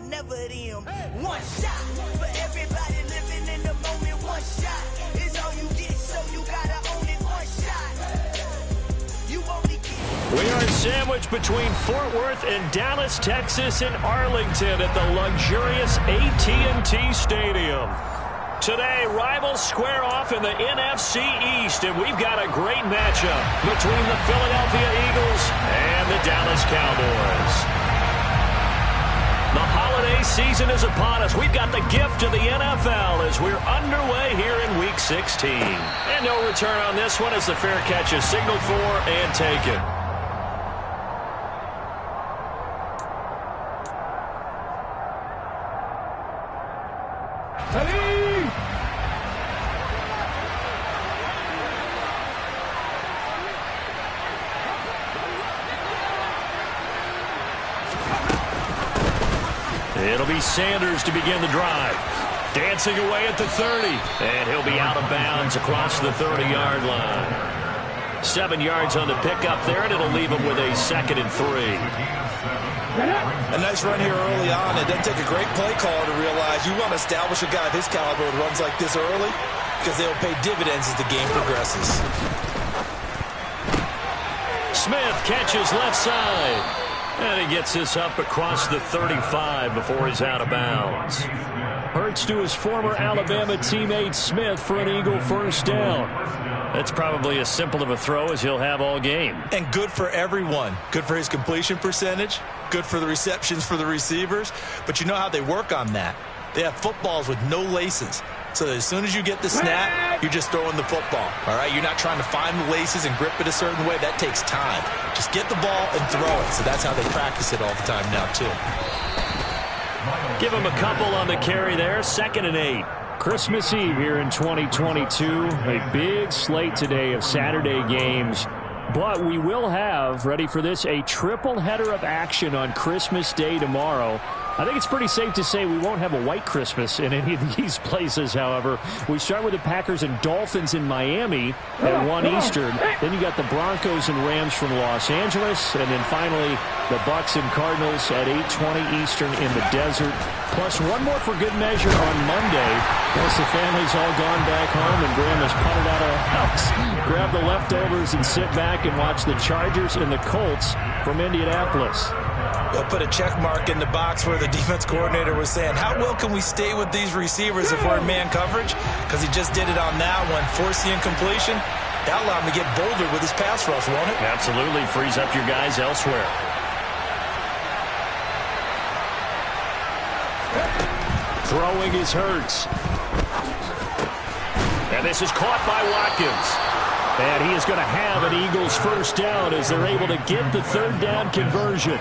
never them. One shot for everybody living in the moment. One shot is all you get, so you gotta own it. One shot. You only get. We are sandwiched between Fort Worth and Dallas, Texas, and Arlington at the luxurious AT&T Stadium. Today, rivals square off in the NFC East, and we've got a great matchup between the Philadelphia Eagles and the Dallas Cowboys. The holiday season is upon us. We've got the gift of the NFL as we're underway here in Week 16. And no return on this one as the fair catch is signaled for and taken. It'll be Sanders to begin the drive. Dancing away at the 30. And he'll be out of bounds across the 30-yard line. 7 yards on the pickup there, and it'll leave him with a 2nd and 3. A nice run here early on. It doesn't take a great play caller to realize you want to establish a guy of his caliber with runs like this early because they'll pay dividends as the game progresses. Smith catches left side. And he gets this up across the 35 before he's out of bounds. Hurts to his former Alabama teammate Smith for an Eagle first down. That's probably as simple of a throw as he'll have all game. And good for everyone. Good for his completion percentage. Good for the receptions for the receivers. But you know how they work on that. They have footballs with no laces. So as soon as you get the snap, you're just throwing the football. All right, you're not trying to find the laces and grip it a certain way. That takes time. Just get the ball and throw it. So that's how they practice it all the time now, too. Give him a couple on the carry there. 2nd and 8. Christmas Eve here in 2022. A big slate today of Saturday games. But we will have, ready for this, a triple header of action on Christmas Day tomorrow. I think it's pretty safe to say we won't have a white Christmas in any of these places, however. We start with the Packers and Dolphins in Miami at 1 Eastern. Then you got the Broncos and Rams from Los Angeles. And then finally, the Bucs and Cardinals at 8:20 Eastern in the desert. Plus one more for good measure on Monday. Once the family's all gone back home and Graham has punted out of the house, grab the leftovers and sit back and watch the Chargers and the Colts from Indianapolis. They'll put a check mark in the box where the defense coordinator was saying, how well can we stay with these receivers if we're in man coverage? Because he just did it on that one, forcing incompletion. That'll allow him to get bolder with his pass rush, won't it? Absolutely. Frees up your guys elsewhere. Throwing is Hurts. And this is caught by Watkins. And he is going to have an Eagles first down as they're able to get the 3rd down conversion.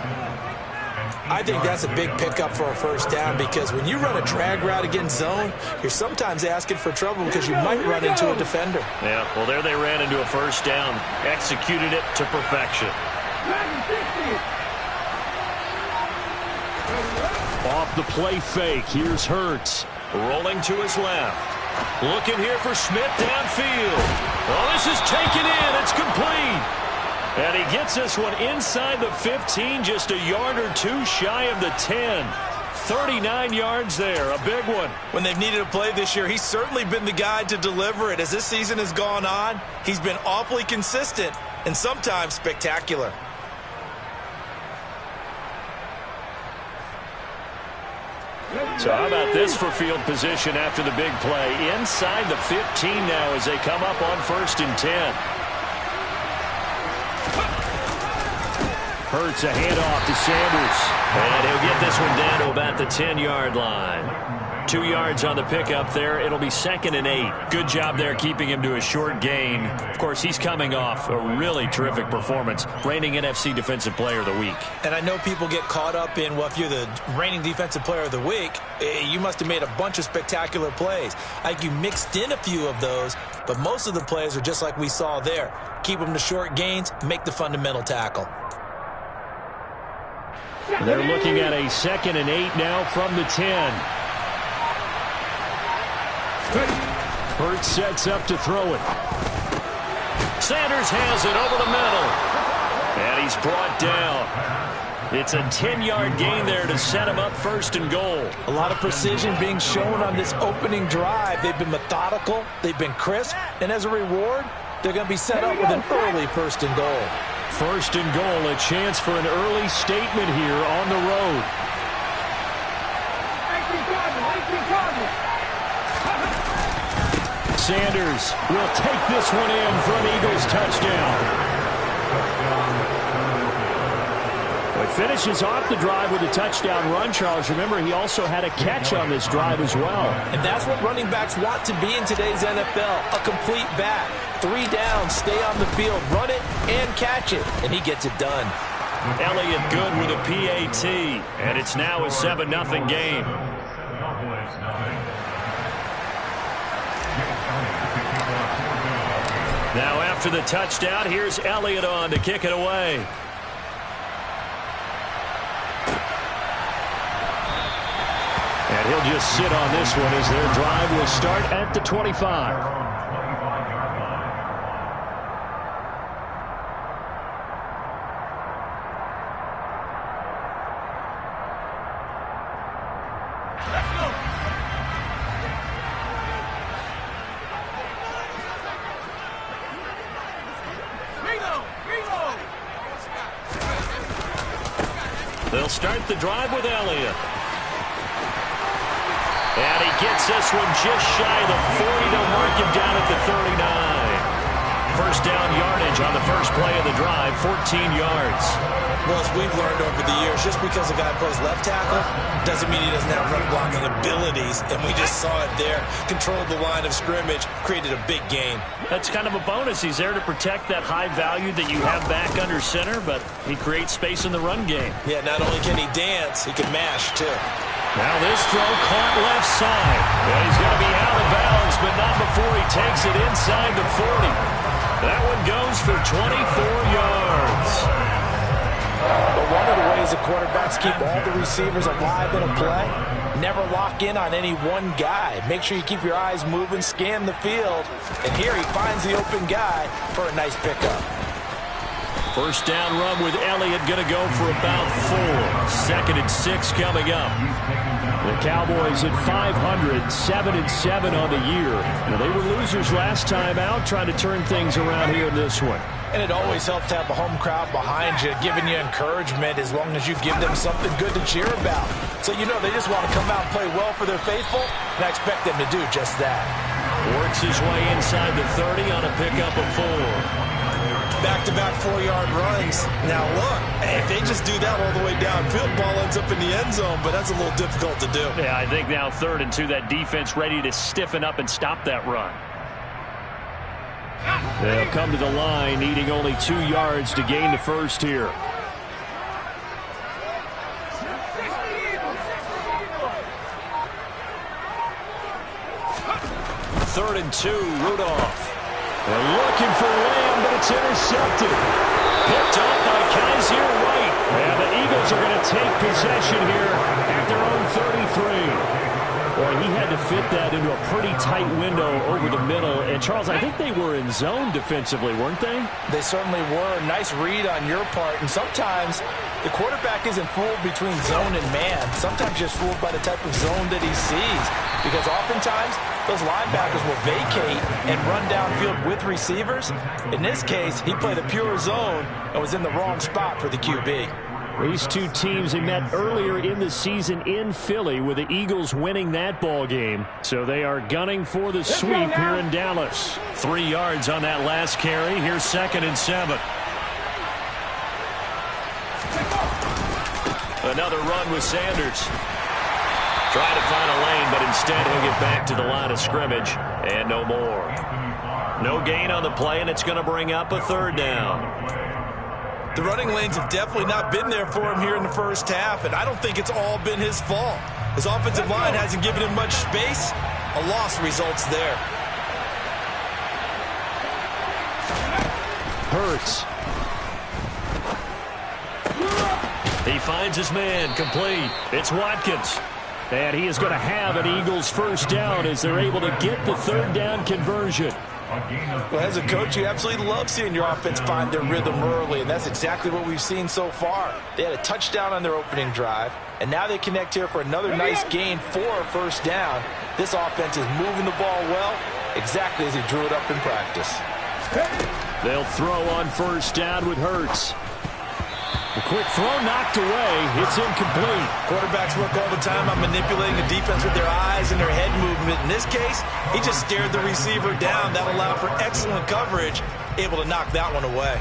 I think that's a big pickup for a first down because when you run a drag route against zone, you're sometimes asking for trouble because you might run into a defender. Yeah, well, there they ran into a first down. Executed it to perfection. Off the play fake, here's Hurts. Rolling to his left. Looking here for Smith downfield. Oh, this is taken in. It's complete. And he gets this one inside the 15, just a yard or two shy of the 10. 39 yards there, a big one. When they've needed a play this year, he's certainly been the guy to deliver it. As this season has gone on, he's been awfully consistent and sometimes spectacular. So how about this for field position after the big play? Inside the 15 now as they come up on 1st and 10. Hurts a handoff to Sanders. And he'll get this one down to about the 10-yard line. 2 yards on the pickup there. It'll be 2nd and 8. Good job there keeping him to a short gain. Of course, he's coming off a really terrific performance. Reigning NFC Defensive Player of the Week. And I know people get caught up in, well, if you're the reigning Defensive Player of the Week, you must have made a bunch of spectacular plays. I think you mixed in a few of those, but most of the plays are just like we saw there. Keep them to short gains, make the fundamental tackle. They're looking at a 2nd and 8 now from the 10. Hurts sets up to throw it. Sanders has it over the middle. And he's brought down. It's a 10-yard gain there to set him up first and goal. A lot of precision being shown on this opening drive. They've been methodical, they've been crisp, and as a reward, they're going to be set up with an early first and goal. First and goal, a chance for an early statement here on the road. Sanders will take this one in for an Eagles touchdown. Well, he finishes off the drive with a touchdown run, Charles. Remember, he also had a catch on this drive as well. And that's what running backs want to be in today's NFL, a complete back. 3 downs, stay on the field, run it, and catch it. And he gets it done. Elliott good with a PAT, and it's now a 7-0 game. Now after the touchdown, here's Elliott on to kick it away. And he'll just sit on this one as their drive will start at the 25. They'll start the drive with Elliott. And he gets this one just shy of the 40. They'll mark him down at the 39. First down yardage on the first play of the drive, 14 yards. Well, as we've learned over the years, just because a guy plays left tackle doesn't mean he doesn't have run blocking abilities. And we just saw it there. Controlled the line of scrimmage, created a big gain. That's kind of a bonus. He's there to protect that high value that you have back under center, but he creates space in the run game. Yeah, not only can he dance, he can mash, too. Now this throw caught left side. And he's going to be out of bounds, but not before he takes it inside the 40. That one goes for 24 yards. But one of the ways the quarterbacks keep all the receivers alive in a play, never lock in on any one guy. Make sure you keep your eyes moving, scan the field. And here he finds the open guy for a nice pickup. First down run with Elliott going to go for about 4. 2nd and 6 coming up. The Cowboys at 500, 7-7 on the year. Now, they were losers last time out, trying to turn things around here in this one. And it always helps to have a home crowd behind you, giving you encouragement as long as you give them something good to cheer about. So you know they just want to come out and play well for their faithful, and I expect them to do just that. Works his way inside the 30 on a pickup of 4. Back-to-back 4-yard runs. Now look, if they just do that all the way downfield, ball ends up in the end zone, but that's a little difficult to do. Yeah, I think now 3rd and 2, that defense ready to stiffen up and stop that run. They'll come to the line, needing only 2 yards to gain the first here. Third and 2, Rudolph. They're looking for Lamb, but it's intercepted. Picked up by Kaiser White. And the Eagles are going to take possession here at their own 33. Boy, he had to fit that into a pretty tight window over the middle. And, Charles, I think they were in zone defensively, weren't they? They certainly were. Nice read on your part. And sometimes the quarterback isn't fooled between zone and man. Sometimes just fooled by the type of zone that he sees. Because oftentimes those linebackers will vacate and run downfield with receivers. In this case, he played a pure zone and was in the wrong spot for the QB. These two teams they met earlier in the season in Philly with the Eagles winning that ball game. So they are gunning for the sweep here in Dallas. 3 yards on that last carry. Here's 2nd and 7. Another run with Sanders. Trying to find a lane, but instead he'll get back to the line of scrimmage and no more. No gain on the play, and it's going to bring up a 3rd down. The running lanes have definitely not been there for him here in the first half, and I don't think it's all been his fault. His offensive line hasn't given him much space. A loss results there. Hurts. He finds his man, complete. It's Watkins. And he is going to have an Eagles first down as they're able to get the 3rd down conversion. Well, as a coach, you absolutely love seeing your offense find their rhythm early, and that's exactly what we've seen so far. They had a touchdown on their opening drive, and now they connect here for another nice gain for a first down. This offense is moving the ball well, exactly as he drew it up in practice. They'll throw on first down with Hurts. A quick throw knocked away. It's incomplete. Quarterbacks work all the time on manipulating the defense with their eyes and their head movement. In this case, he just stared the receiver down. That allowed for excellent coverage, able to knock that one away.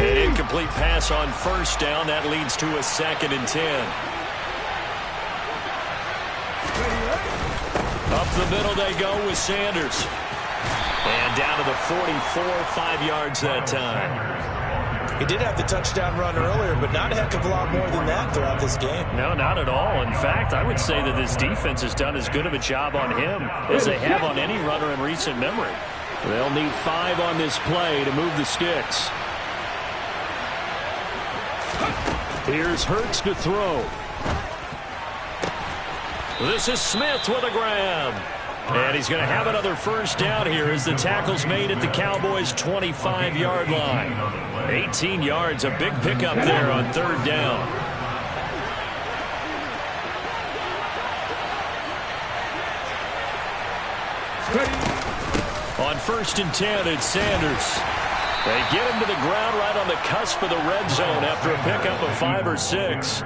An incomplete pass on first down. That leads to a 2nd and 10. Up the middle they go with Sanders. And down to the 44, 5 yards that time. He did have the touchdown run earlier, but not a heck of a lot more than that throughout this game. No, not at all. In fact, I would say that this defense has done as good of a job on him as they have on any runner in recent memory. They'll need 5 on this play to move the sticks. Here's Hurts to throw. This is Smith with a grab. And he's going to have another first down here as the tackle's made at the Cowboys' 25-yard line. 18 yards, a big pickup there on 3rd down. On 1st and 10, it's Sanders. They get him to the ground right on the cusp of the red zone after a pickup of 5 or 6.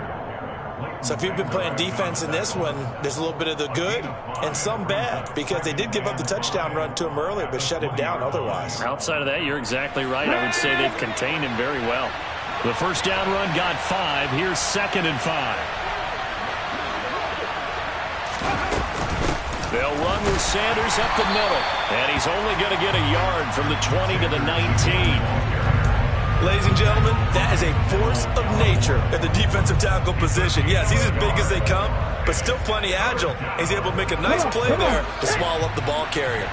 So if you've been playing defense in this one, there's a little bit of the good and some bad, because they did give up the touchdown run to him earlier but shut him down otherwise. Outside of that, you're exactly right. I would say they've contained him very well. The first down run got 5. Here's 2nd and 5. They'll run with Sanders up the middle, and he's only going to get a yard from the 20 to the 19. Ladies and gentlemen, that is a force of nature at the defensive tackle position. Yes, he's as big as they come, but still plenty agile. He's able to make a nice play there to swallow up the ball carrier.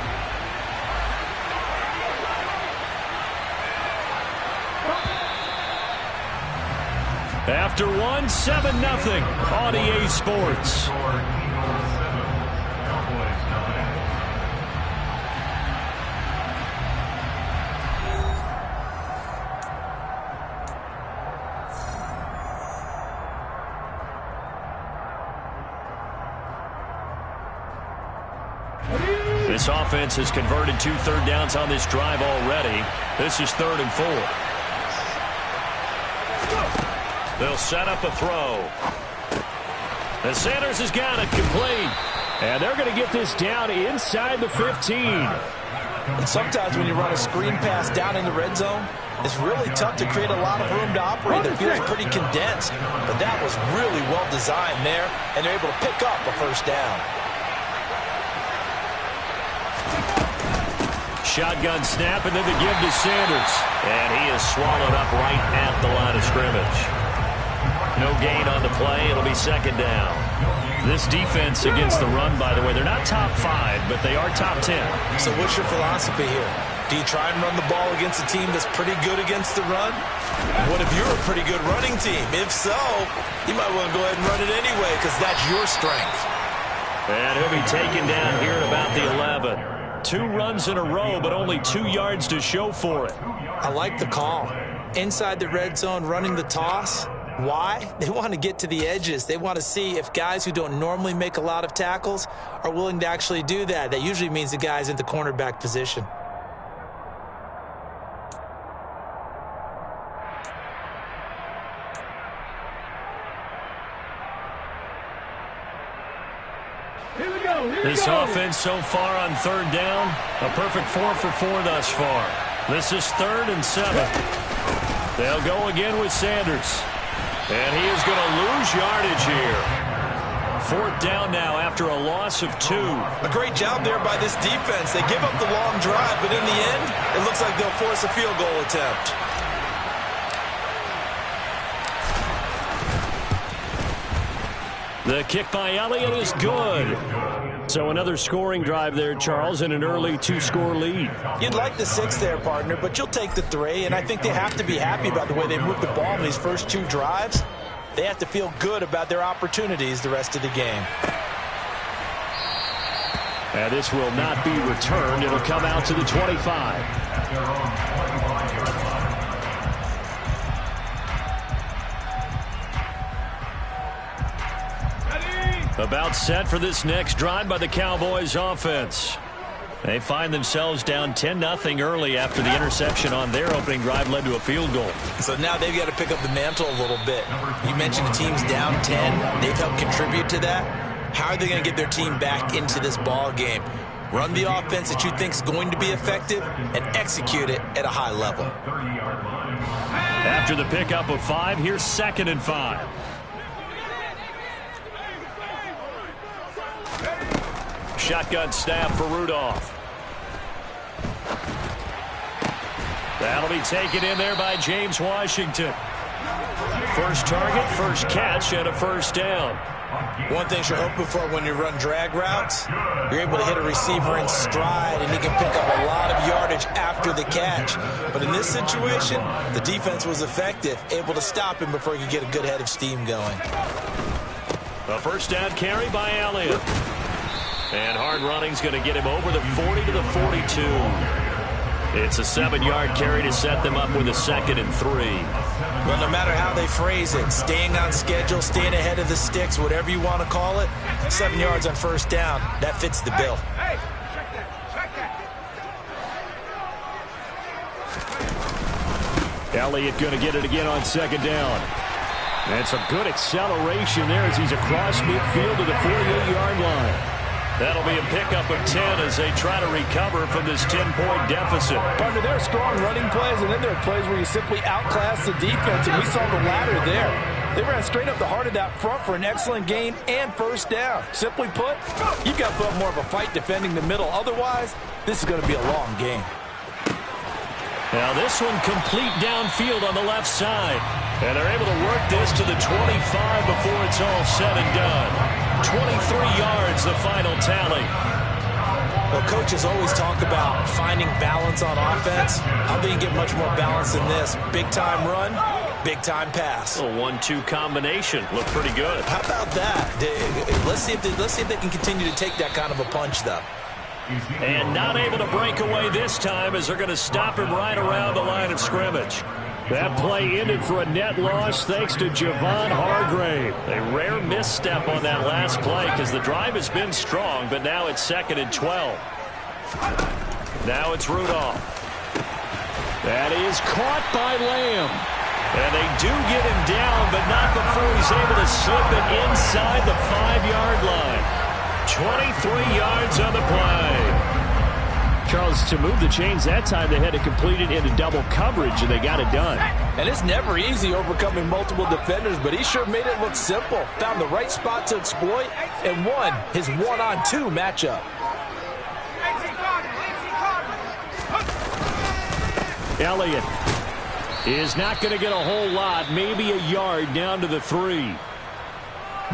After 1, 7-0 on EA Sports. This offense has converted 2 third downs on this drive already. This is 3rd and 4. They'll set up a throw. And Sanders has got it complete. And they're going to get this down inside the 15. And sometimes when you run a screen pass down in the red zone, it's really tough to create a lot of room to operate. That feels pretty condensed. But that was really well designed there, and they're able to pick up a first down. Shotgun snap, and then the give to Sanders. And he is swallowed up right at the line of scrimmage. No gain on the play. It'll be 2nd down. This defense against the run, by the way, they're not top 5, but they are top 10. So what's your philosophy here? Do you try and run the ball against a team that's pretty good against the run? What if you're a pretty good running team? If so, you might want to go ahead and run it anyway, because that's your strength. And he'll be taken down here at about the 11. 2 runs in a row, but only 2 yards to show for it. I like the call. Inside the red zone, running the toss. Why? They want to get to the edges. They want to see if guys who don't normally make a lot of tackles are willing to actually do that. That usually means the guy's in the cornerback position. This offense so far on 3rd down, a perfect 4 for 4 thus far. This is 3rd and 7. They'll go again with Sanders. And he is going to lose yardage here. 4th down now after a loss of 2. A great job there by this defense. They give up the long drive, but in the end, it looks like they'll force a field goal attempt. The kick by Elliott is good. So another scoring drive there, Charles, and an early 2-score lead. You'd like the 6 there, partner, but you'll take the 3, and I think they have to be happy about the way they moved the ball in these first 2 drives. They have to feel good about their opportunities the rest of the game. And this will not be returned. It'll come out to the 25. About set for this next drive by the Cowboys offense. They find themselves down 10-0 early after the interception on their opening drive led to a field goal. So now they've got to pick up the mantle a little bit. You mentioned the team's down 10. They've helped contribute to that. How are they going to get their team back into this ball game? Run the offense that you think is going to be effective and execute it at a high level. After the pickup of 5, here's 2nd and 5. Shotgun snap for Rudolph. That'll be taken in there by James Washington. First target, first catch, and a first down. One thing you're hoping for when you run drag routes, you're able to hit a receiver in stride, and he can pick up a lot of yardage after the catch. But in this situation, the defense was effective, able to stop him before he could get a good head of steam going. A first down carry by Elliott. And hard running's going to get him over the 40 to the 42. It's a 7-yard carry to set them up with a 2nd and 3. Well, no matter how they phrase it, staying on schedule, staying ahead of the sticks, whatever you want to call it, 7 yards on first down, that fits the bill. Elliott going to get it again on 2nd down. And some good acceleration there as he's across midfield to the 48-yard line. That'll be a pickup of 10 as they try to recover from this 10-point deficit. Partner, there are strong running plays, and then there are plays where you simply outclass the defense, and we saw the latter there. They ran straight up the heart of that front for an excellent gain and first down. Simply put, you've got to put up more of a fight defending the middle. Otherwise, this is going to be a long game. Now this one complete downfield on the left side. And they're able to work this to the 25 before it's all said and done. 23 yards, the final tally. Well, coaches always talk about finding balance on offense. How do you get much more balance than this? Big-time run, big-time pass. A 1-2 combination. Looked pretty good. How about that? Let's see if they can continue to take that kind of a punch, though. And not able to break away this time as they're going to stop him right around the line of scrimmage. That play ended for a net loss thanks to Javon Hargrave. A rare misstep on that last play because the drive has been strong, but now it's 2nd and 12. Now it's Rudolph. That is caught by Lamb. And they do get him down, but not before he's able to slip it inside the 5-yard line. 23 yards on the play. Charles, to move the chains that time, they had to complete it into double coverage, and they got it done. And it's never easy overcoming multiple defenders, but he sure made it look simple. Found the right spot to exploit and won his 1-on-2 matchup. Elliott is not going to get a whole lot, maybe a yard down to the 3.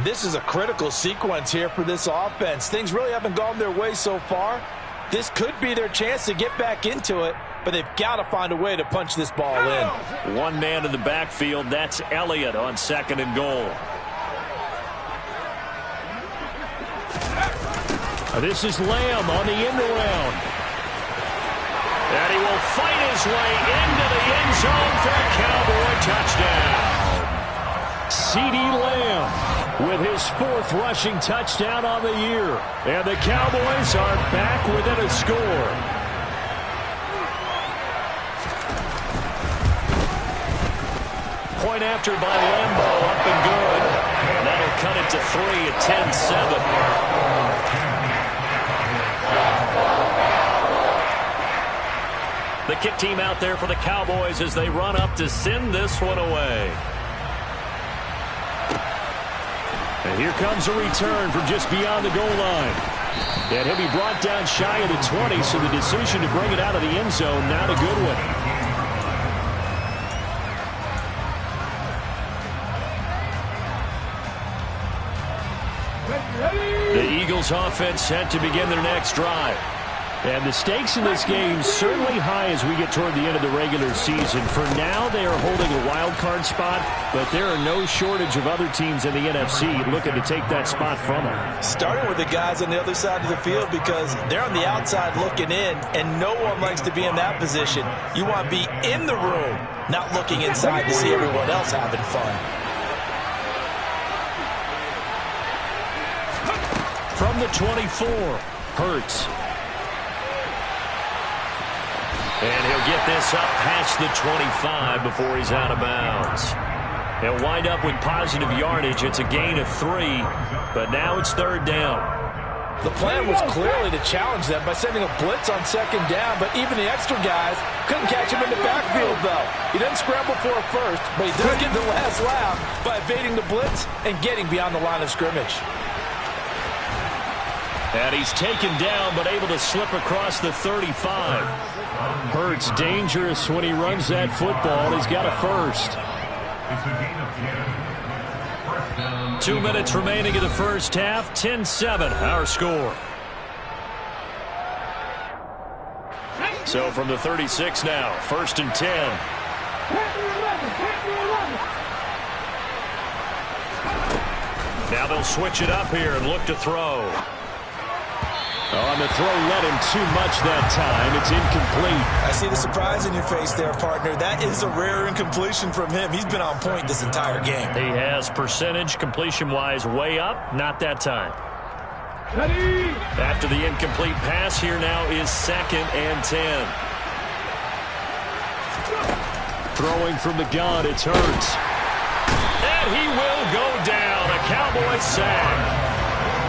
This is a critical sequence here for this offense. Things really haven't gone their way so far. This could be their chance to get back into it, but they've got to find a way to punch this ball in. One man in the backfield, that's Elliott on 2nd and goal. This is Lamb on the end around. And he will fight his way into the end zone for a Cowboy touchdown. CeeDee Lamb with his 4th rushing touchdown on the year. And the Cowboys are back within a score. Point after by Lambo, up and good. And that'll cut it to 3 at 10-7. The kick team out there for the Cowboys as they run up to send this one away. And here comes a return from just beyond the goal line. And he'll be brought down shy of the 20, so the decision to bring it out of the end zone, not a good one. The Eagles Eagles offense set to begin their next drive. And the stakes in this game certainly high as we get toward the end of the regular season. For now, they are holding a wild card spot, but there are no shortage of other teams in the NFC looking to take that spot from them. Starting with the guys on the other side of the field because they're on the outside looking in, and no one likes to be in that position. You want to be in the room, not looking inside to see everyone else having fun. From the 24, Hurts. And he'll get this up past the 25 before he's out of bounds. He'll wind up with positive yardage. It's a gain of 3, but now it's 3rd down. The plan was clearly to challenge them by sending a blitz on 2nd down, but even the extra guys couldn't catch him in the backfield, though. He didn't scramble for a first, but he does get the last laugh by evading the blitz and getting beyond the line of scrimmage. And he's taken down, but able to slip across the 35. Hurts dangerous when he runs that football. He's got a first. 2 minutes remaining in the first half. 10-7, our score. So from the 36 now, 1st and 10. Now they'll switch it up here and look to throw. On the throw led him too much that time. It's incomplete. I see the surprise in your face there, partner. That is a rare incompletion from him. He's been on point this entire game. He has percentage completion-wise way up. Not that time. After the incomplete pass, here now is 2nd and 10. Throwing from the gun, it's Hurts. And he will go down. A Cowboys sack.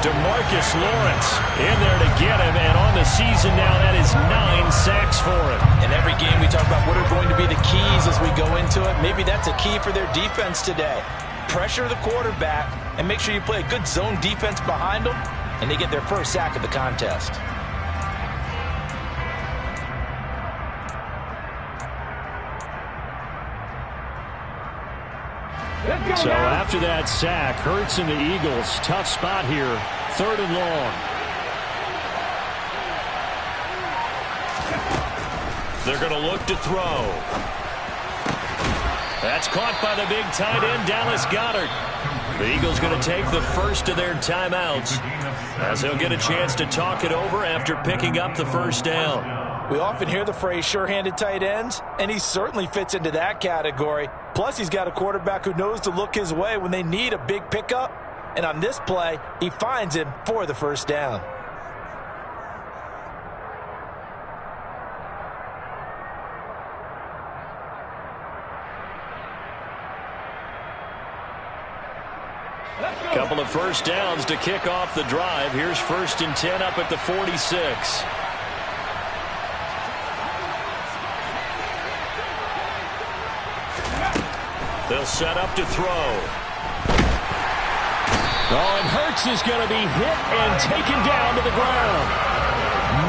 DeMarcus Lawrence in there to get him, and on the season now, that is 9 sacks for him. In every game we talk about what are going to be the keys as we go into it. Maybe that's a key for their defense today. Pressure the quarterback and make sure you play a good zone defense behind them, and they get their first sack of the contest. So after that sack, Hurts and the Eagles, tough spot here, 3rd and long. They're going to look to throw. That's caught by the big tight end, Dallas Goedert. The Eagles going to take the first of their timeouts as they'll get a chance to talk it over after picking up the first down. We often hear the phrase sure-handed tight ends, and he certainly fits into that category. Plus, he's got a quarterback who knows to look his way when they need a big pickup. And on this play, he finds him for the first down. Couple of first downs to kick off the drive. Here's 1st and 10 up at the 46. They'll set up to throw. Oh, and Hurts is going to be hit and taken down to the ground.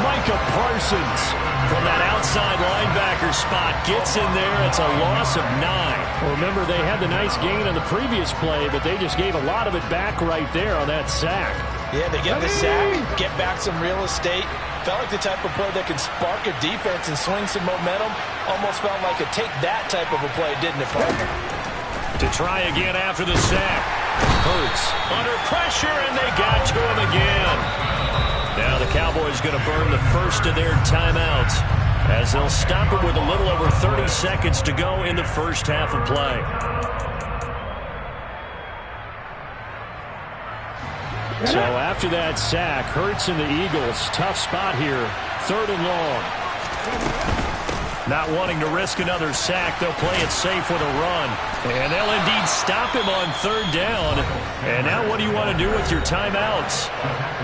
Micah Parsons from that outside linebacker spot gets in there. It's a loss of 9. Well, remember, they had the nice gain on the previous play, but they just gave a lot of it back right there on that sack. Yeah, they get the sack, get back some real estate. Felt like the type of play that can spark a defense and swing some momentum. Almost felt like a take-that type of a play, didn't it, partner? To try again after the sack. Hurts under pressure, and they got to him again. Now the Cowboys going to burn the first of their timeouts as they'll stop it with a little over 30 seconds to go in the first half of play. So after that sack, Hurts and the Eagles, tough spot here, 3rd and long. Not wanting to risk another sack, they'll play it safe with a run. And they'll indeed stop him on 3rd down. And now what do you want to do with your timeouts?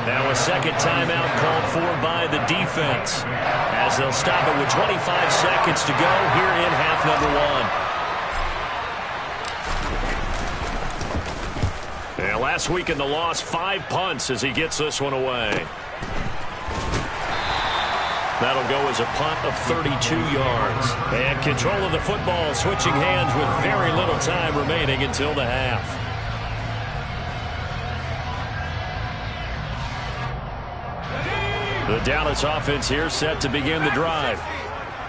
Now a second timeout called for by the defense as they'll stop it with 25 seconds to go here in half number 1. And last week in the loss, 5 punts as he gets this one away. That'll go as a punt of 32 yards. And control of the football, switching hands with very little time remaining until the half. The Dallas offense here set to begin the drive.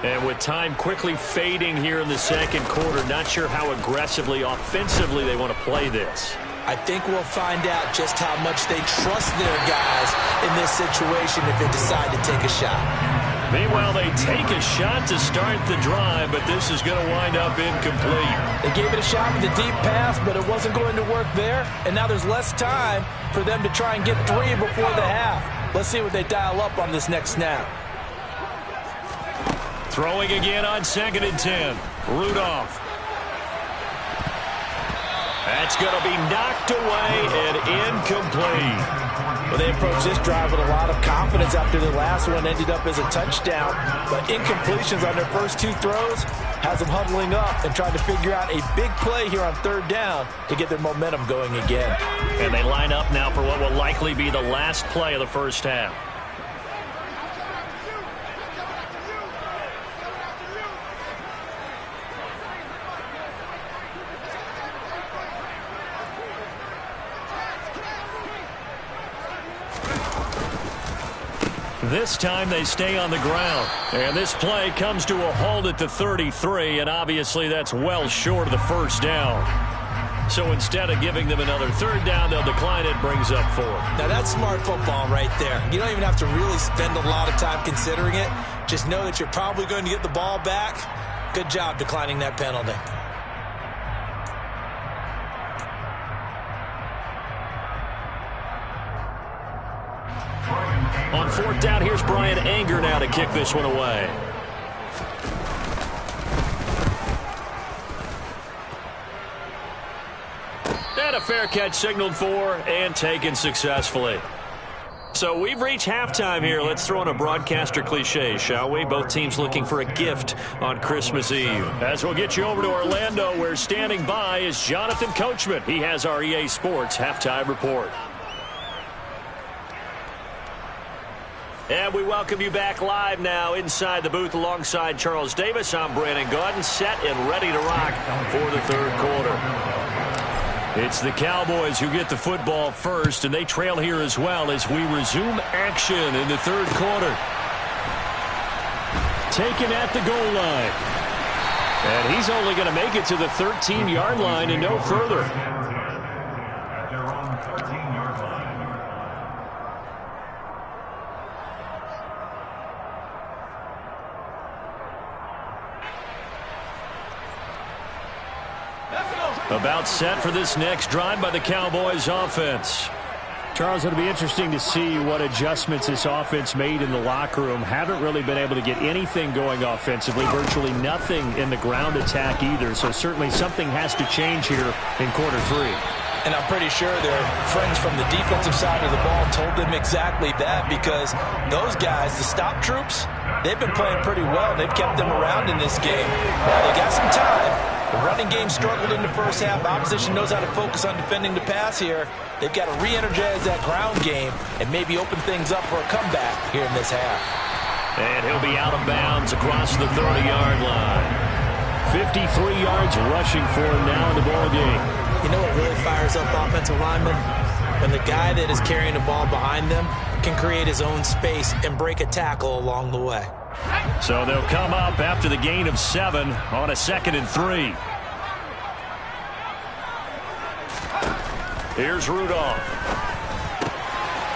And with time quickly fading here in the second quarter, not sure how aggressively, offensively they want to play this. I think we'll find out just how much they trust their guys in this situation if they decide to take a shot. Meanwhile, they take a shot to start the drive, but this is going to wind up incomplete. They gave it a shot with a deep pass, but it wasn't going to work there. And now there's less time for them to try and get 3 before the half. Let's see what they dial up on this next snap. Throwing again on 2nd and 10. Rudolph. That's going to be knocked away and incomplete. Well, they approached this drive with a lot of confidence after the last one ended up as a touchdown. But incompletions on their first 2 throws has them huddling up and trying to figure out a big play here on 3rd down to get their momentum going again. And they line up now for what will likely be the last play of the first half. This time they stay on the ground. And this play comes to a halt at the 33, and obviously that's well short of the first down. So instead of giving them another 3rd down, they'll decline it, brings up 4. Now that's smart football right there. You don't even have to really spend a lot of time considering it. Just know that you're probably going to get the ball back. Good job declining that penalty. On 4th down, here's Brian Anger now to kick this one away. And a fair catch signaled for and taken successfully. So we've reached halftime here. Let's throw in a broadcaster cliche, shall we? Both teams looking for a gift on Christmas Eve. As we'll get you over to Orlando, where standing by is Jonathan Coachman. He has our EA Sports halftime report. And we welcome you back live now inside the booth alongside Charles Davis. I'm Brandon Gaudin, set and ready to rock for the 3rd quarter. It's the Cowboys who get the football first, and they trail here as well as we resume action in the 3rd quarter. Taken at the goal line. And he's only going to make it to the 13-yard line and no further. About set for this next drive by the Cowboys offense. Charles, it'll be interesting to see what adjustments this offense made in the locker room. Haven't really been able to get anything going offensively, virtually nothing in the ground attack either. So certainly something has to change here in quarter 3. And I'm pretty sure their friends from the defensive side of the ball told them exactly that, because those guys, the stop troops, they've been playing pretty well. They've kept them around in this game. Now, they got some time. The running game struggled in the first half. Opposition knows how to focus on defending the pass here. They've got to re-energize that ground game and maybe open things up for a comeback here in this half. And he'll be out of bounds across the 30-yard line. 53 yards rushing for him now in the ball game. You know what really fires up offensive linemen? When the guy that is carrying the ball behind them can create his own space and break a tackle along the way. So they'll come up after the gain of 7 on a 2nd and 3. Here's Rudolph.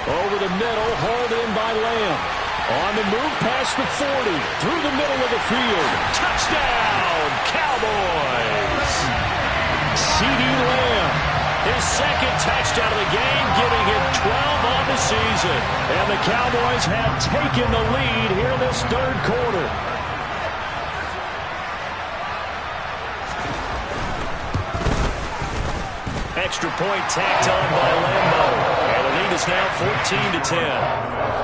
Over the middle, hauled in by Lamb. On the move past the 40, through the middle of the field. Touchdown, Cowboys! CeeDee Lamb. His 2nd touchdown of the game, giving him 12 on the season. And the Cowboys have taken the lead here in this 3rd quarter. Extra point tacked on by Lambo. And the lead is now 14-10.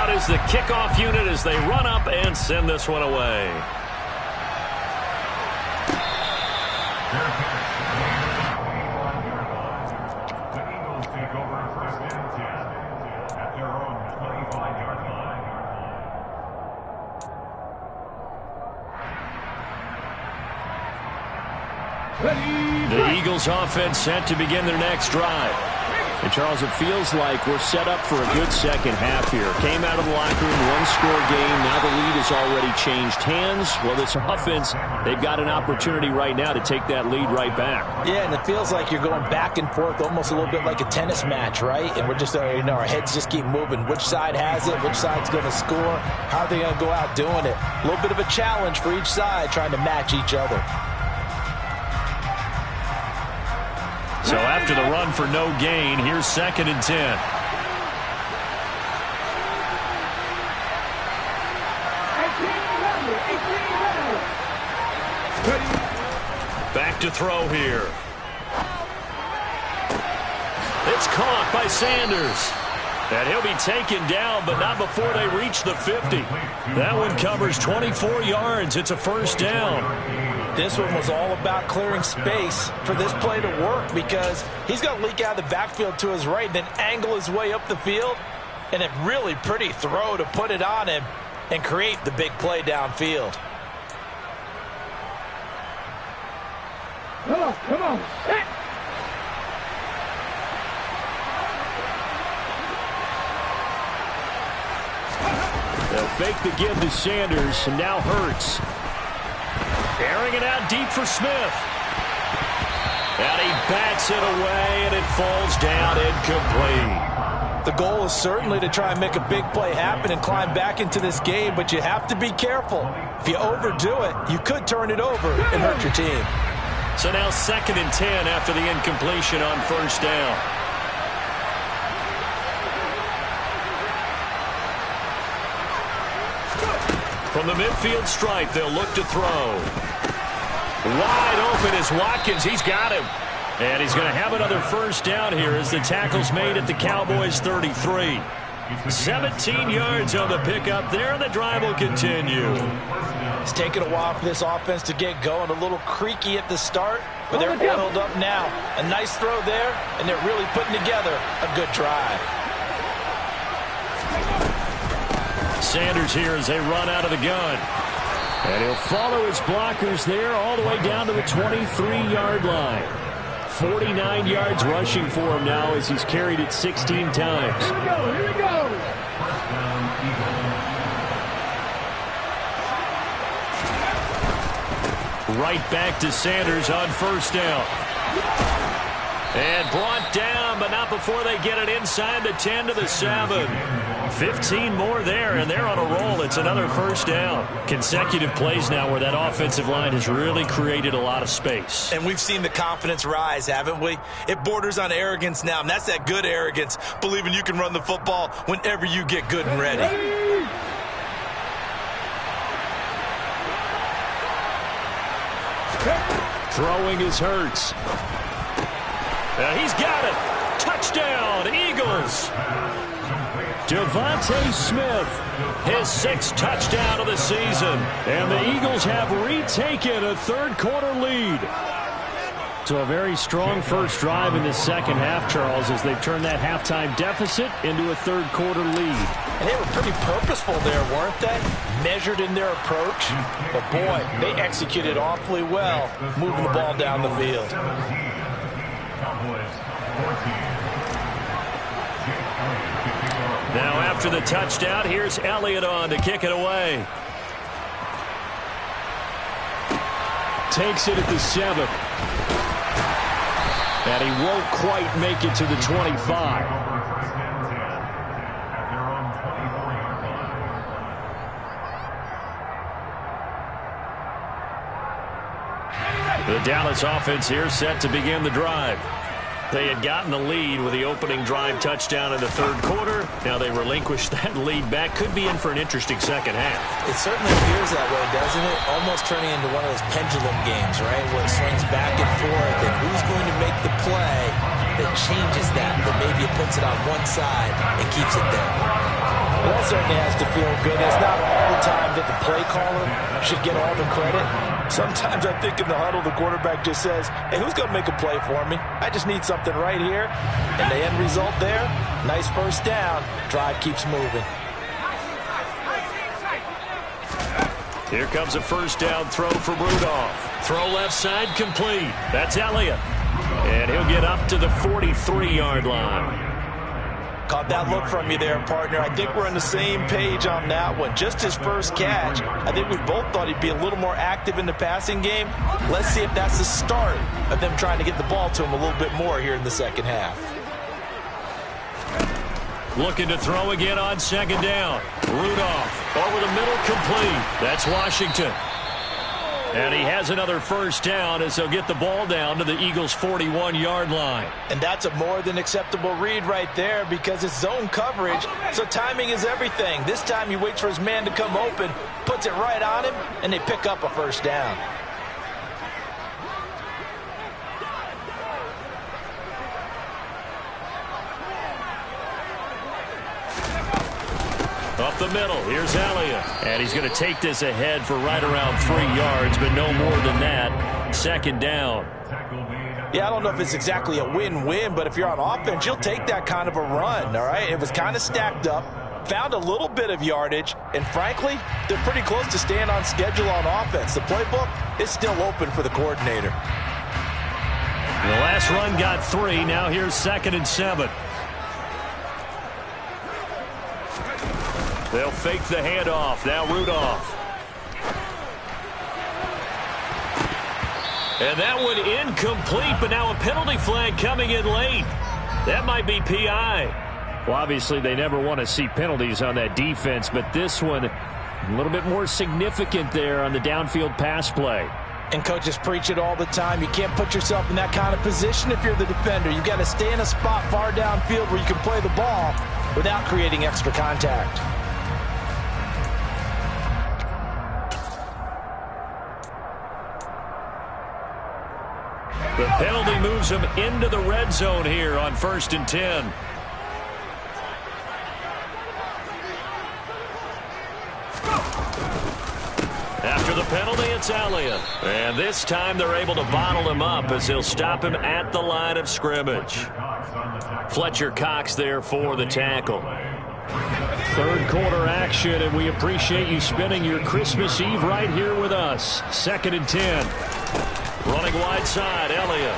Is the kickoff unit as they run up and send this one away. The Eagles offense set to begin their next drive. And, Charles, it feels like we're set up for a good second half here. Came out of the locker room, one-score game. Now the lead has already changed hands. Well, this offense, they've got an opportunity right now to take that lead right back. Yeah, and it feels like you're going back and forth almost a little bit like a tennis match, right? And we're just, our heads just keep moving. Which side has it? Which side's going to score? How are they going to go out doing it? A little bit of a challenge for each side trying to match each other. So after the run for no gain, here's 2nd and 10. Back to throw here. It's caught by Sanders. And he'll be taken down, but not before they reach the 50. That one covers 24 yards. It's a first down. This one was all about clearing space for this play to work because he's going to leak out of the backfield to his right and then angle his way up the field. And a really pretty throw to put it on him and create the big play downfield. Come on. They'll fake the give to Sanders, and now Hurts. Airing it out deep for Smith. And he bats it away, and it falls down incomplete. The goal is certainly to try and make a big play happen and climb back into this game, but you have to be careful. If you overdo it, you could turn it over and hurt your team. So now 2nd and 10 after the incompletion on first down. From the midfield stripe, they'll look to throw. Wide open is Watkins. He's got him. And he's going to have another first down here as the tackle's made at the Cowboys 33. 17 yards on the pickup there, and the drive will continue. It's taken a while for this offense to get going. A little creaky at the start, but they're oiled up now. A nice throw there, and they're really putting together a good drive. Sanders here as they run out of the gun. And he'll follow his blockers there all the way down to the 23-yard line. 49 yards rushing for him now as he's carried it 16 times. Here we go. Right back to Sanders on first down. And brought down, but not before they get it inside the 10 to the 7. 15 more there, and they're on a roll. It's another first down. Consecutive plays now where that offensive line has really created a lot of space. And we've seen the confidence rise, haven't we? It borders on arrogance now, and that's that good arrogance, believing you can run the football whenever you get good and ready. Throwing is Hurts. He's got it. Touchdown, Eagles. Devontae Smith, his 6th touchdown of the season. And the Eagles have retaken a third-quarter lead. So a very strong first drive in the second half, Charles, as they've turned that halftime deficit into a third-quarter lead. And they were pretty purposeful there, weren't they? Measured in their approach. But, boy, they executed awfully well, moving the ball down the field. Now after the touchdown, here's Elliott on to kick it away. Takes it at the 7. And he won't quite make it to the 25. The Dallas offense here set to begin the drive. They had gotten the lead with the opening drive touchdown in the third quarter. Now they relinquished that lead back. Could be in for an interesting second half. It certainly appears that way, doesn't it? Almost turning into one of those pendulum games, right? Where it swings back and forth, and who's going to make the play that changes that maybe it puts it on one side and keeps it there. Well, that certainly has to feel good. It's not all the time that the play caller should get all the credit. Sometimes I think in the huddle, the quarterback just says, hey, who's going to make a play for me? I just need something right here. And the end result there, nice first down. Drive keeps moving. Here comes a first down throw from Rudolph. Throw left side complete. That's Elliott. And he'll get up to the 43-yard line. Caught that look from you there, partner. I think we're on the same page on that one. Just his first catch. I think we both thought he'd be a little more active in the passing game. Let's see if that's the start of them trying to get the ball to him a little bit more here in the second half. Looking to throw again on second down. Rudolph over the middle, complete. That's Washington. And he has another first down as he'll get the ball down to the Eagles' 41-yard line. And that's a more than acceptable read right there because it's zone coverage, so timing is everything. This time he waits for his man to come open, puts it right on him, and they pick up a first down. Up the middle, here's Elliott. And he's going to take this ahead for right around 3 yards, but no more than that. Second down. Yeah, I don't know if it's exactly a win-win, but if you're on offense, you'll take that kind of a run, all right? It was kind of stacked up, found a little bit of yardage, and frankly, they're pretty close to staying on schedule on offense. The playbook is still open for the coordinator. The last run got 3. Now here's 2nd and 7. They'll fake the handoff. Now Rudolph. And that one incomplete, but now a penalty flag coming in late. That might be PI. Well, obviously they never want to see penalties on that defense, but this one a little bit more significant there on the downfield pass play. And coaches preach it all the time. You can't put yourself in that kind of position if you're the defender. You've got to stay in a spot far downfield where you can play the ball without creating extra contact. The penalty moves him into the red zone here on 1st and 10. After the penalty, it's Elliott. And this time they're able to bottle him up as he'll stop him at the line of scrimmage. Fletcher Cox there for the tackle. Third quarter action, and we appreciate you spending your Christmas Eve right here with us. 2nd and 10. Running wide side, Elliott.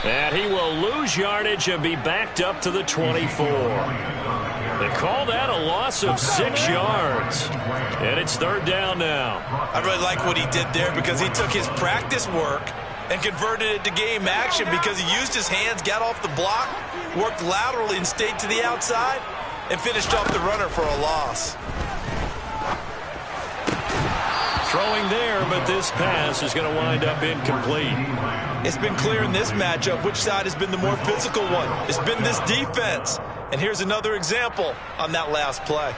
And he will lose yardage and be backed up to the 24. They call that a loss of 6 yards. And it's 3rd down now. I really like what he did there because he took his practice work and converted it to game action because he used his hands, got off the block, worked laterally and stayed to the outside, and finished off the runner for a loss. Throwing there, but this pass is going to wind up incomplete. It's been clear in this matchup which side has been the more physical one. It's been this defense. And here's another example on that last play.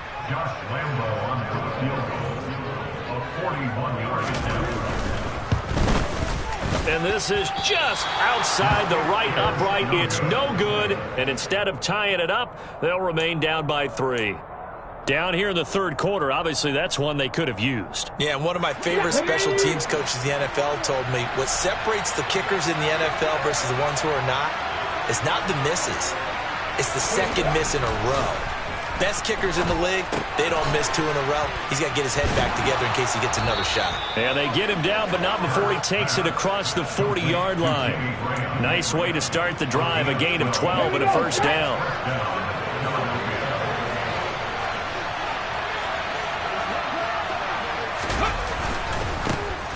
And this is just outside the right upright. It's no good. And instead of tying it up, they'll remain down by 3. Down here in the third quarter, obviously that's one they could have used. Yeah, and one of my favorite special teams coaches in the NFL told me what separates the kickers in the NFL versus the ones who are not is not the misses. It's the second miss in a row. Best kickers in the league, they don't miss 2 in a row. He's got to get his head back together in case he gets another shot. And they get him down, but not before he takes it across the 40-yard line. Nice way to start the drive, a gain of 12 and a first down.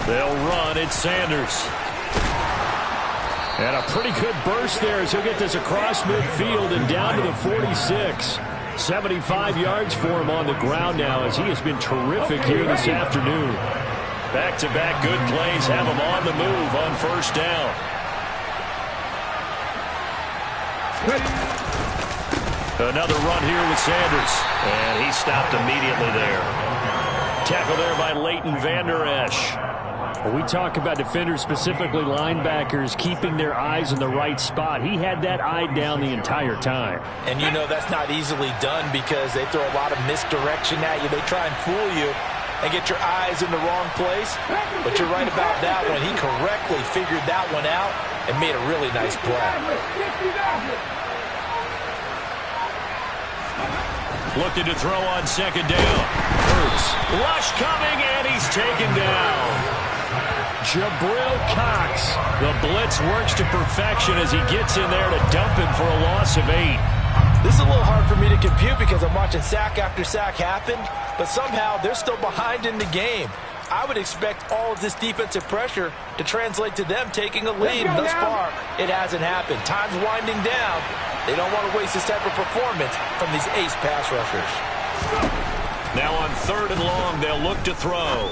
They'll run. It's Sanders. And a pretty good burst there as he'll get this across midfield and down to the 46. 75 yards for him on the ground now as he has been terrific here this afternoon. Back-to-back good plays have him on the move on first down. Another run here with Sanders. And he stopped immediately there. Tackle there by Leighton Vander Esch. We talk about defenders, specifically linebackers, keeping their eyes in the right spot. He had that eye down the entire time. And you know that's not easily done because they throw a lot of misdirection at you. They try and fool you. and get your eyes in the wrong place. But you're right about that one. He correctly figured that one out and made a really nice play. Looking to throw on second down. Hurts. Rush coming, and he's taken down. Jabril Cox. The blitz works to perfection as he gets in there to dump him for a loss of 8. This is a little hard for me to compute because I'm watching sack after sack happen, but somehow they're still behind in the game. I would expect all of this defensive pressure to translate to them taking a lead. Thus far, it hasn't happened. Time's winding down. They don't want to waste this type of performance from these ace pass rushers. Now on 3rd and long, they'll look to throw.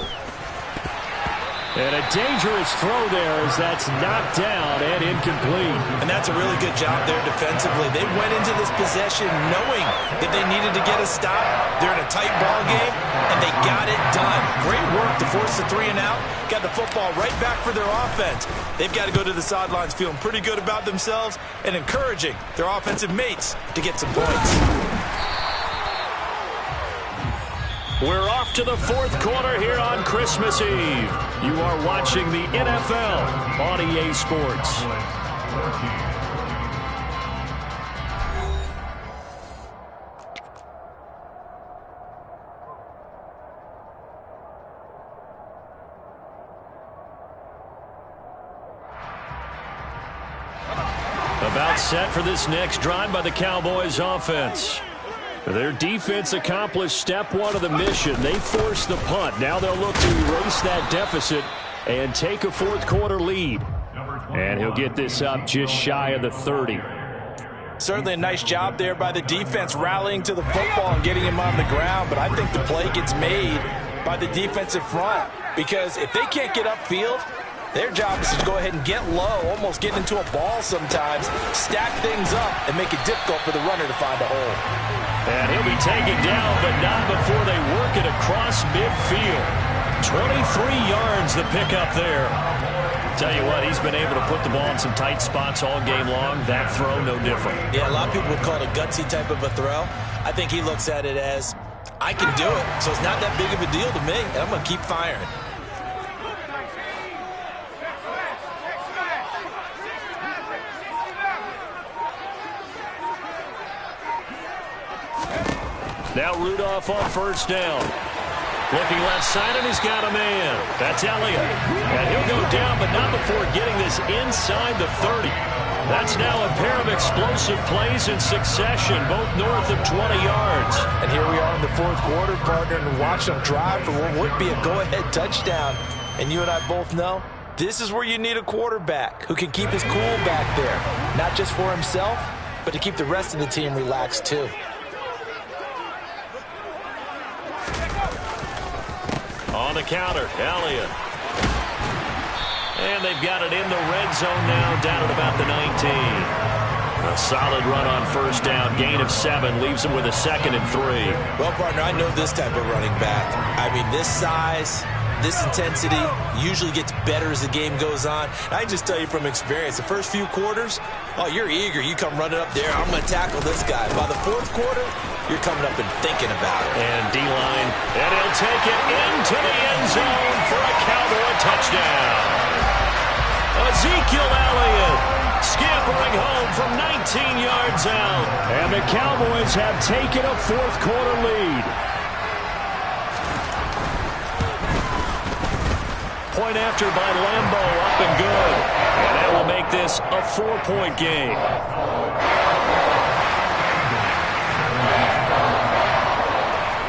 And a dangerous throw there as that's knocked down and incomplete. And that's a really good job there defensively. They went into this possession knowing that they needed to get a stop. They're in a tight ball game, and they got it done. Great work to force the 3 and out. Got the football right back for their offense. They've got to go to the sidelines feeling pretty good about themselves and encouraging their offensive mates to get some points. We're off to the 4th quarter here on Christmas Eve. You are watching the NFL on EA Sports. About set for this next drive by the Cowboys offense. Their defense accomplished step 1 of the mission. They forced the punt. Now they'll look to erase that deficit and take a 4th quarter lead. And he'll get this up just shy of the 30. Certainly a nice job there by the defense rallying to the football and getting him on the ground. But I think the play gets made by the defensive front, because if they can't get upfield, their job is to go ahead and get low, almost get into a ball sometimes, stack things up, and make it difficult for the runner to find a hole. And he'll be taken down, but not before they work it across midfield. 23 yards the pickup there. Tell you what, he's been able to put the ball in some tight spots all game long. That throw, no different. Yeah, a lot of people would call it a gutsy type of a throw. I think he looks at it as, I can do it, so it's not that big of a deal to me, and I'm going to keep firing. Now Rudolph on 1st down. Looking left side, and he's got a man. That's Elliott. And he'll go down, but not before getting this inside the 30. That's now a pair of explosive plays in succession, both north of 20 yards. And here we are in the 4th quarter, partner, and watch them drive for what would be a go-ahead touchdown. And you and I both know this is where you need a quarterback who can keep his cool back there, not just for himself, but to keep the rest of the team relaxed too. On the counter, Elliott. And they've got it in the red zone now, down at about the 19. A solid run on 1st down, gain of 7, leaves them with a 2nd and 3. Well, partner, I know this type of running back. I mean, this size, this intensity usually gets better as the game goes on. I can just tell you from experience, the first few quarters, oh, you're eager. You come running up there, I'm going to tackle this guy. By the 4th quarter, you're coming up and thinking about it. And D-line, and he'll take it into the end zone for a Cowboy touchdown. Ezekiel Elliott scampering home from 19 yards out. And the Cowboys have taken a 4th quarter lead. Point after by Lambo, up and good. And that will make this a 4-point game.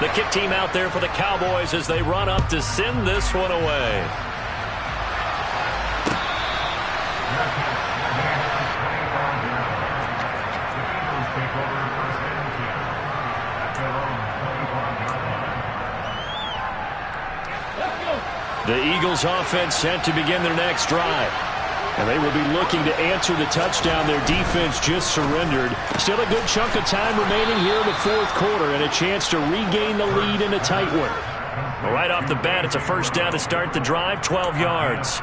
The kick team out there for the Cowboys as they run up to send this one away. The Eagles offense set to begin their next drive. And they will be looking to answer the touchdown their defense just surrendered. Still a good chunk of time remaining here in the 4th quarter and a chance to regain the lead in a tight one. Right off the bat, it's a 1st down to start the drive, 12 yards.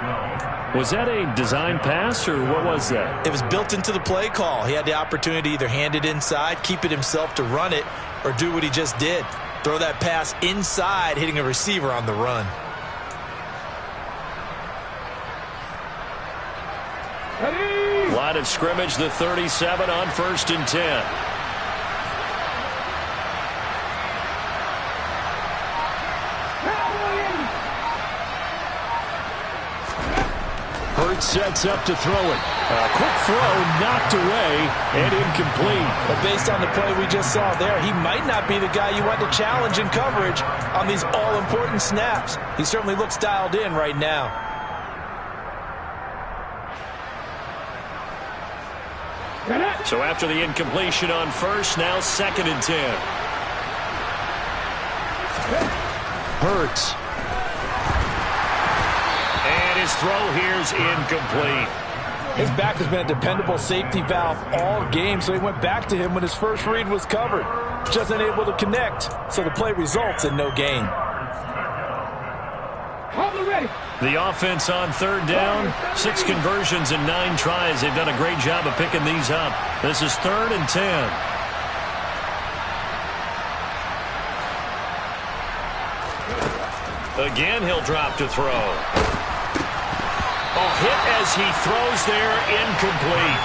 Was that a design pass, or what was that? It was built into the play call. He had the opportunity to either hand it inside, keep it himself to run it, or do what he just did. Throw that pass inside, hitting a receiver on the run. Line of scrimmage, the 37 on 1st and 10. Hurts sets up to throw it. A quick throw, knocked away, and incomplete. But based on the play we just saw there, he might not be the guy you want to challenge in coverage on these all-important snaps. He certainly looks dialed in right now. So after the incompletion on 1st, now 2nd and 10. Hurts. And his throw here's incomplete. His back has been a dependable safety valve all game, so he went back to him when his first read was covered. Just unable to connect, so the play results in no gain. The offense on 3rd down, 6 conversions and 9 tries. They've done a great job of picking these up. This is 3rd and 10. Again, he'll drop to throw. A hit as he throws there, incomplete.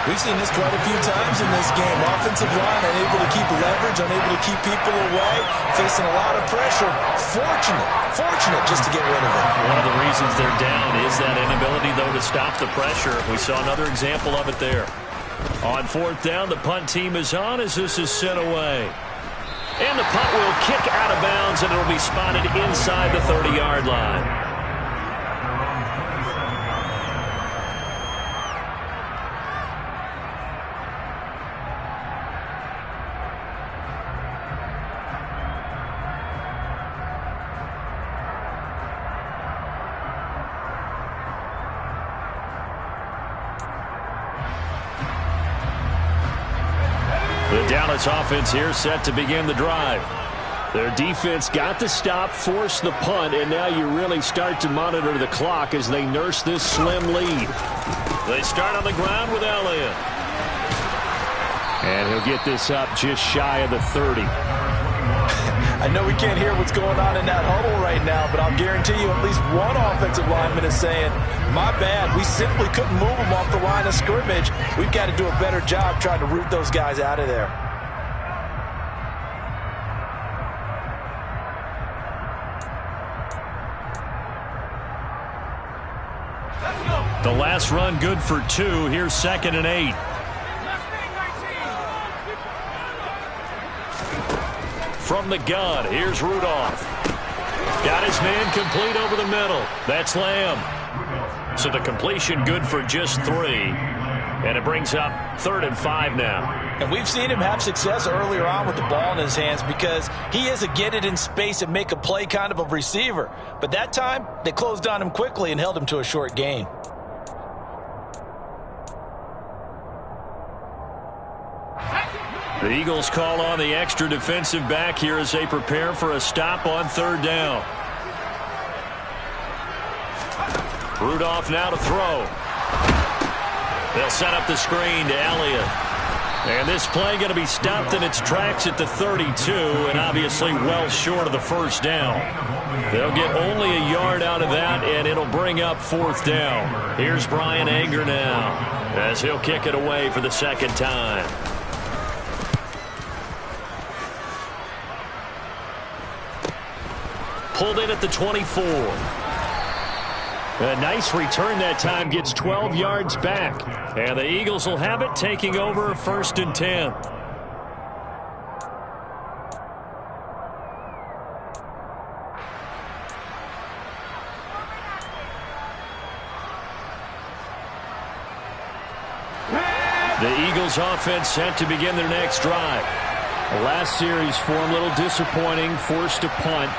We've seen this quite a few times in this game. Offensive line unable to keep leverage, unable to keep people away, facing a lot of pressure. Fortunate just to get rid of it. One of the reasons they're down is that inability, though, to stop the pressure. We saw another example of it there. On 4th down, the punt team is on as this is sent away. And the punt will kick out of bounds, and it'll be spotted inside the 30-yard line. The Dallas offense here set to begin the drive. Their defense got the stop, forced the punt, and now you really start to monitor the clock as they nurse this slim lead. They start on the ground with Elliott. And he'll get this up just shy of the 30. I know we can't hear what's going on in that huddle right now, but I'll guarantee you at least one offensive lineman is saying, my bad, we simply couldn't move them off the line of scrimmage. We've got to do a better job trying to root those guys out of there. The last run good for 2. Here's 2nd and 8. From the gun, here's Rudolph. Got his man complete over the middle. That's Lamb. So the completion good for just 3. And it brings up 3rd and 5 now. And we've seen him have success earlier on with the ball in his hands because he is a get it in space and make a play kind of a receiver. But that time, they closed on him quickly and held him to a short gain. The Eagles call on the extra defensive back here as they prepare for a stop on 3rd down. Rudolph now to throw. They'll set up the screen to Elliott. And this play going to be stopped in its tracks at the 32, and obviously well short of the 1st down. They'll get only a yard out of that, and it'll bring up 4th down. Here's Brian Anger now as he'll kick it away for the 2nd time. Pulled in at the 24. A nice return that time, gets 12 yards back. And the Eagles will have it, taking over 1st and 10. The Eagles offense set to begin their next drive. The last series for them, a little disappointing, forced to punt.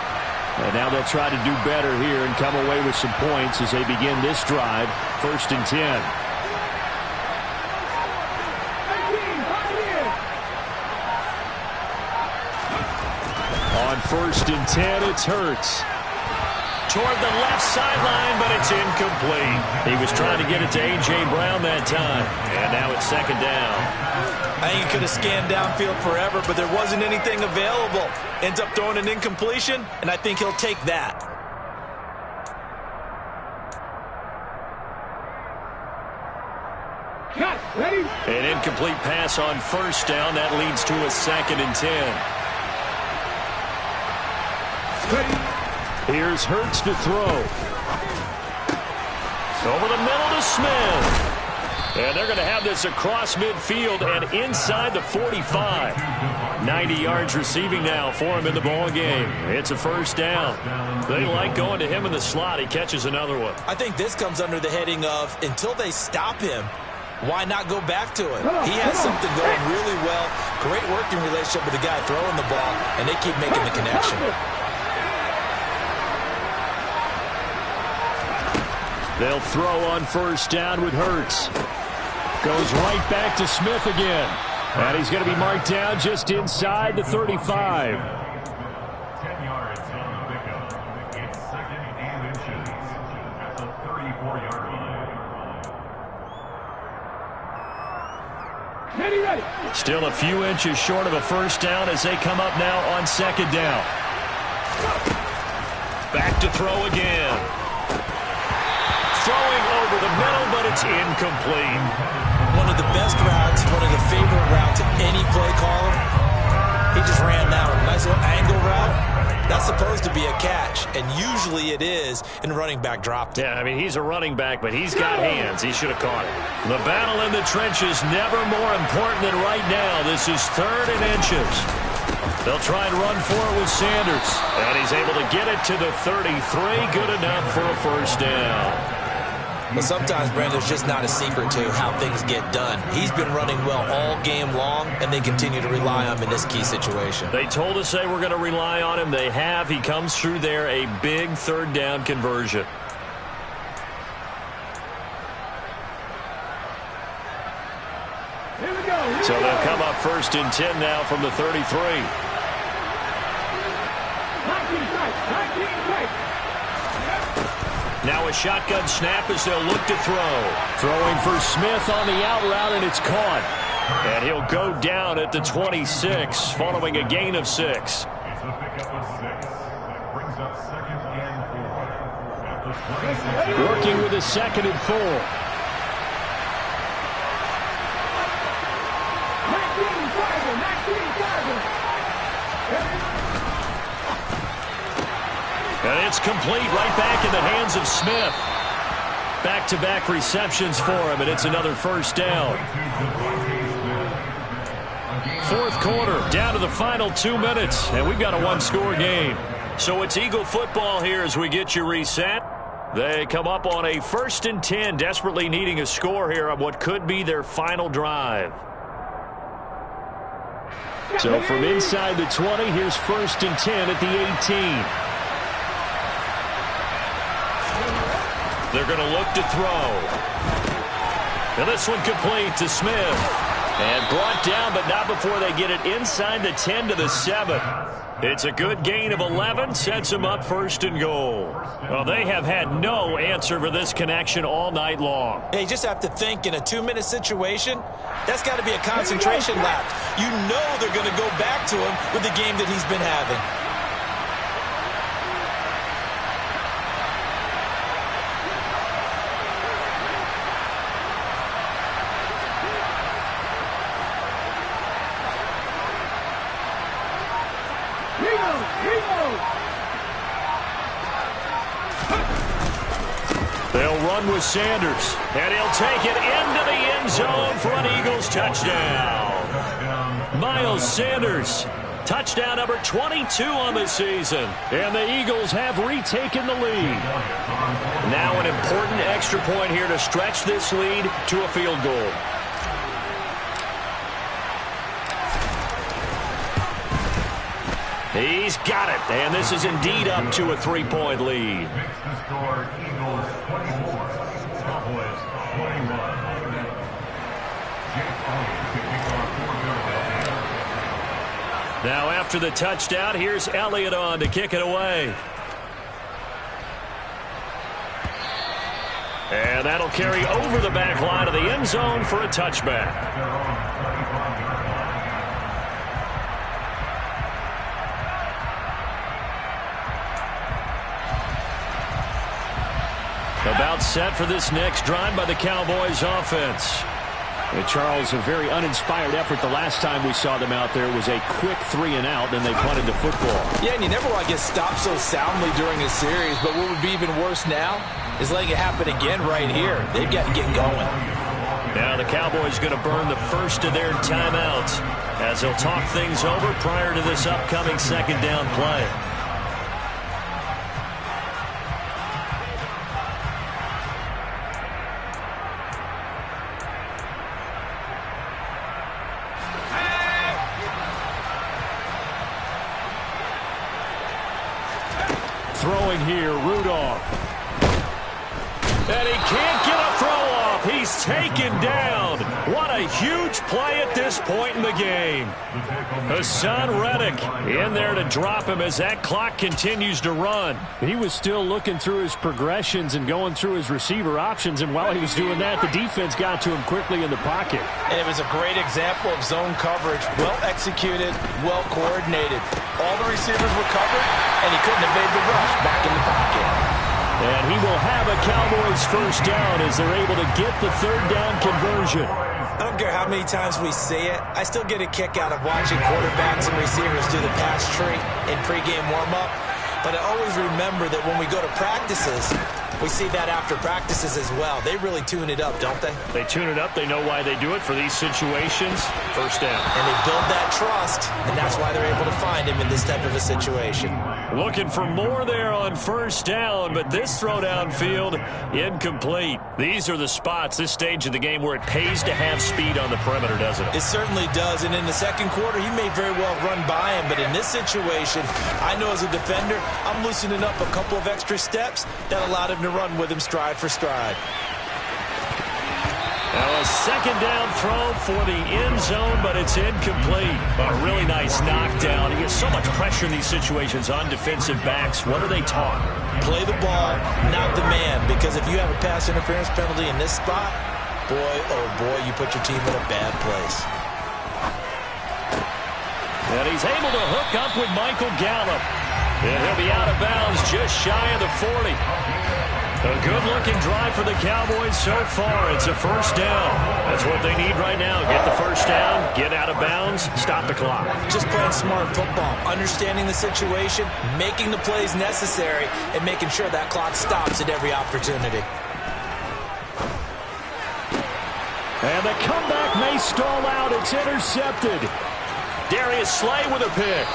And now they'll try to do better here and come away with some points as they begin this drive, 1st and 10. On 1st and 10, it's Hurts. Toward the left sideline, but it's incomplete. He was trying to get it to A.J. Brown that time. And now it's 2nd down. I think he could have scanned downfield forever, but there wasn't anything available. Ends up throwing an incompletion, and I think he'll take that. An incomplete pass on first down. That leads to a 2nd and 10. Here's Hurts to throw. Over the middle to Smith. And they're going to have this across midfield and inside the 45. 90 yards receiving now for him in the ball game. It's a 1st down. They like going to him in the slot. He catches another one. I think this comes under the heading of until they stop him, why not go back to it? He has something going really well. Great working relationship with the guy throwing the ball, and they keep making the connection. They'll throw on 1st down with Hurts. Goes right back to Smith again. And he's going to be marked down just inside the 35. 10 yards on the pickup. It's 2nd and inches at the 34-yard line. Still a few inches short of a 1st down as they come up now on 2nd down. Back to throw again. Throwing over the middle, but it's incomplete. One of the best routes, one of the favorite routes of any play caller. He just ran that one. Nice little angle route. That's supposed to be a catch, and usually it is, and running back dropped it. Yeah, I mean, he's a running back, but he's got hands. He should have caught it. The battle in the trenches never more important than right now. This is 3rd and inches. They'll try and run for it with Sanders, and he's able to get it to the 33. Good enough for a 1st down. But sometimes, Brandon, there's just not a secret to how things get done. He's been running well all game long, and they continue to rely on him in this key situation. They told us they were going to rely on him. They have. He comes through there, a big 3rd down conversion. Here we go. So they'll come up 1st and 10 now from the 33. 19 strike. Now a shotgun snap as they'll look to throw. Throwing for Smith on the out route, and it's caught. And he'll go down at the 26, following a gain of 6. It's a pickup of 6. That brings up 2nd and 4. At the 26. Working with a 2nd and 4. 19 And it's complete right back in the hands of Smith. Back-to-back receptions for him, and it's another 1st down. 4th quarter, down to the final 2 minutes, and we've got a 1-score game. So it's Eagle football here as we get you reset. They come up on a 1st and 10, desperately needing a score here on what could be their final drive. So from inside the 20, here's 1st and 10 at the 18. They're going to look to throw. And this one complete to Smith. And brought down, but not before they get it inside the 10 to the 7. It's a good gain of 11, sets them up 1st and goal. Well, they have had no answer for this connection all night long. Hey, you just have to think in a 2-minute situation, that's got to be a concentration lap. You know they're going to go back to him with the game that he's been having. They'll run with Sanders, and he'll take it into the end zone for an Eagles touchdown. Miles Sanders, touchdown number 22 on the season, and the Eagles have retaken the lead. Now an important extra point here to stretch this lead to a field goal. He's got it, and this is indeed up to a 3-point lead. Makes the score Eagles 24, Cowboys 21. Now after the touchdown, here's Elliott on to kick it away. And that'll carry over the back line of the end zone for a touchback. About set for this next drive by the Cowboys offense. And Charles, a very uninspired effort the last time we saw them out there was a quick 3-and-out, then they punted the football. Yeah, and you never want to get stopped so soundly during a series, but what would be even worse now is letting it happen again right here. They've got to get going. Now the Cowboys going to burn the first of their timeouts as they'll talk things over prior to this upcoming second down play. Throwing here, Rudolph. And he can't get a throw off. He's taken down. What a huge play at this point in the game. Hassan Reddick in there to drop him as that clock continues to run. He was still looking through his progressions and going through his receiver options, and while he was doing that, the defense got to him quickly in the pocket. And it was a great example of zone coverage. Well executed, well coordinated. All the receivers were covered, and he couldn't evade the rush back in the pocket. And he will have a Cowboys first down as they're able to get the third down conversion. I don't care how many times we see it. I still get a kick out of watching quarterbacks and receivers do the pass tree in pregame warm-up. But I always remember that when we go to practices, we see that after practices as well. They really tune it up, don't they? They tune it up. They know why they do it for these situations. First down. And they build that trust, and that's why they're able to find him in this type of a situation. Looking for more there on first down, but this throw downfield incomplete. These are the spots, this stage of the game, where it pays to have speed on the perimeter, doesn't it? It certainly does, and in the second quarter, he may very well run by him, but in this situation, I know as a defender, I'm loosening up a couple of extra steps that allowed him to run with him stride for stride. Now a second down throw for the end zone, but it's incomplete. A really nice knockdown. He gets so much pressure in these situations on defensive backs. What are they taught? Play the ball, not the man, because if you have a pass interference penalty in this spot, boy, oh boy, you put your team in a bad place. And he's able to hook up with Michael Gallup. And he'll be out of bounds just shy of the 40. A good-looking drive for the Cowboys so far. It's a first down. That's what they need right now. Get the first down, get out of bounds, stop the clock. Just playing smart football, understanding the situation, making the plays necessary, and making sure that clock stops at every opportunity. And the comeback may stall out. It's intercepted. Darius Slay with a pick.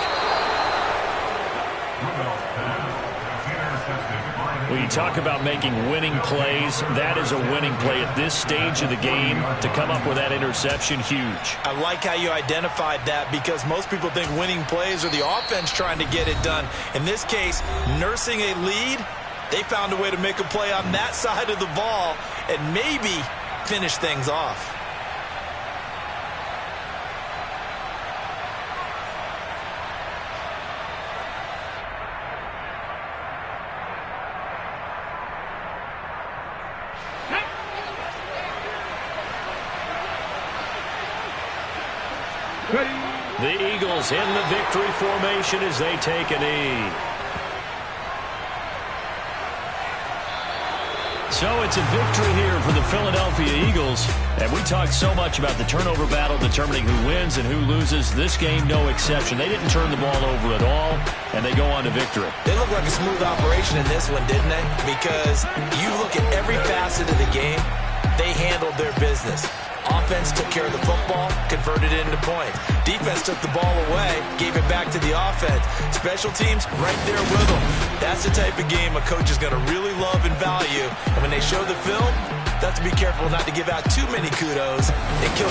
When you talk about making winning plays, that is a winning play at this stage of the game. To come up with that interception, huge. I like how you identified that, because most people think winning plays are the offense trying to get it done. In this case, nursing a lead, they found a way to make a play on that side of the ball and maybe finish things off. The Eagles in the victory formation as they take a knee. So it's a victory here for the Philadelphia Eagles. And we talked so much about the turnover battle determining who wins and who loses. This game, no exception. They didn't turn the ball over at all, and they go on to victory. They look like a smooth operation in this one, didn't they? Because you look at every facet of the game, they handled their business. Offense took care of the football, converted it into points. Defense took the ball away, gave it back to the offense. Special teams right there with them. That's the type of game a coach is going to really love and value. And when they show the film, they have to be careful not to give out too many kudos and kill the